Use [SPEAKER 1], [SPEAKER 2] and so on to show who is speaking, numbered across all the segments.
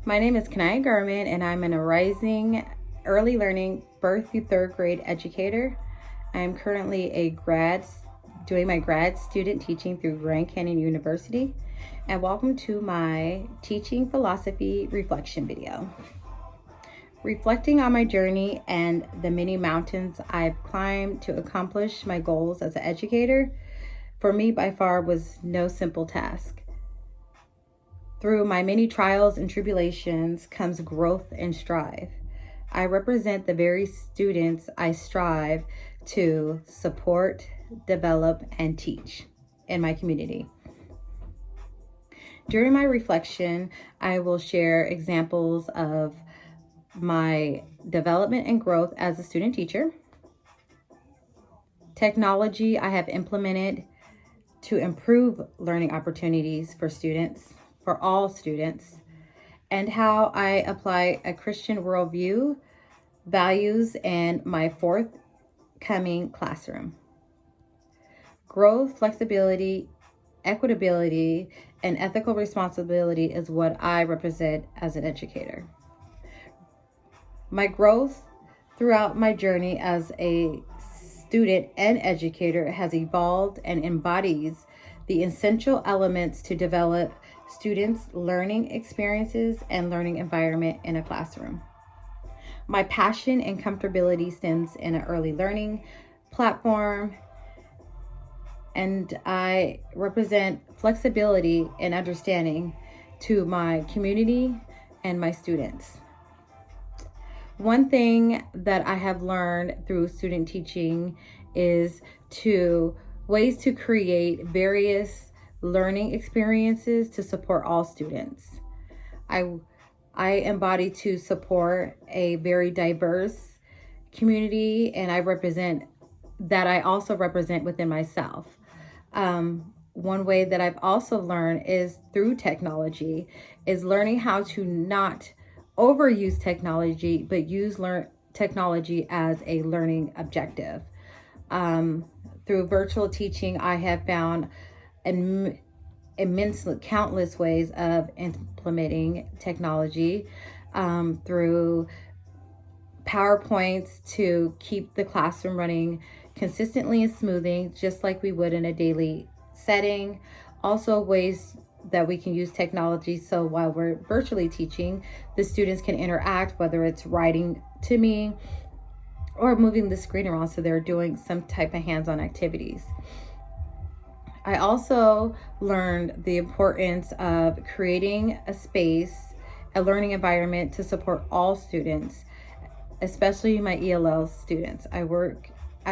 [SPEAKER 1] My name is Kanaya Garman, and I'm an rising early learning birth through third grade educator. I am currently doing my grad student teaching through Grand Canyon University. And welcome to my teaching philosophy reflection video. Reflecting on my journey and the many mountains I've climbed to accomplish my goals as an educator, for me by far was no simple task. Through my many trials and tribulations comes growth and strive. I represent the very students I strive to support, develop, and teach in my community. During my reflection, I will share examples of my development and growth as a student teacher, technology I have implemented to improve learning opportunities for all students, and how I apply a Christian worldview, values, and my forthcoming classroom. Growth, flexibility, equitability, and ethical responsibility is what I represent as an educator. My growth throughout my journey as a student and educator has evolved and embodies the essential elements to develop students' learning experiences and learning environment in a classroom. My passion and comfortability stems in an early learning platform, and I represent flexibility and understanding to my community and my students. One thing that I have learned through student teaching is ways to create various learning experiences to support all students. I embody to support a very diverse community, and I also represent within myself. One way that I've also learned is through technology, is learning how to not overuse technology, but use technology as a learning objective. Through virtual teaching, I have found countless ways of implementing technology, through PowerPoints to keep the classroom running consistently and smoothly, just like we would in a daily setting. Also, ways that we can use technology so while we're virtually teaching, the students can interact, whether it's writing to me or moving the screen around so they're doing some type of hands-on activities. I also learned the importance of creating a learning environment to support all students, especially my ELL students. I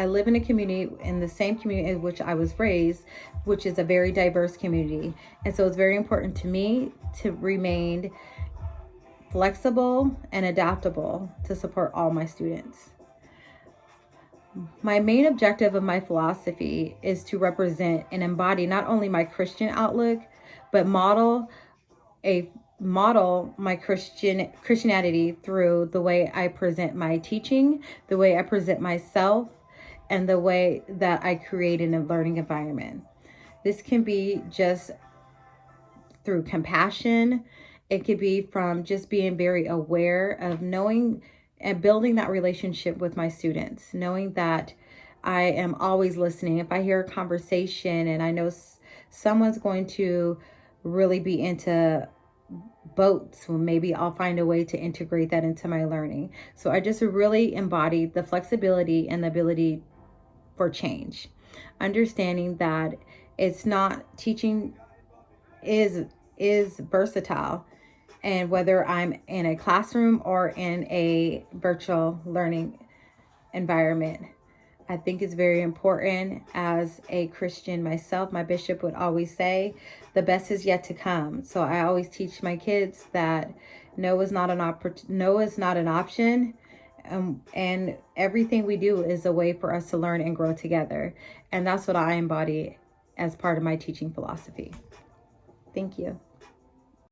[SPEAKER 1] live in the same community in which I was raised, which is a very diverse community. And so it's very important to me to remain flexible and adaptable to support all my students. My main objective of my philosophy is to represent and embody not only my Christian outlook, but model my Christianity through the way I present my teaching, the way I present myself, and the way that I create in a learning environment. This can be just through compassion. It could be from just being very aware of knowing and building that relationship with my students, knowing that I am always listening. If I hear a conversation and I know someone's going to really be into boats, well, maybe I'll find a way to integrate that into my learning. So I just really embody the flexibility and the ability for change, understanding that it's not teaching is versatile, and whether I'm in a classroom or in a virtual learning environment. I think it's very important. As a Christian myself, my bishop would always say, the best is yet to come. So I always teach my kids that no is not an option. And everything we do is a way for us to learn and grow together. And that's what I embody as part of my teaching philosophy. Thank you.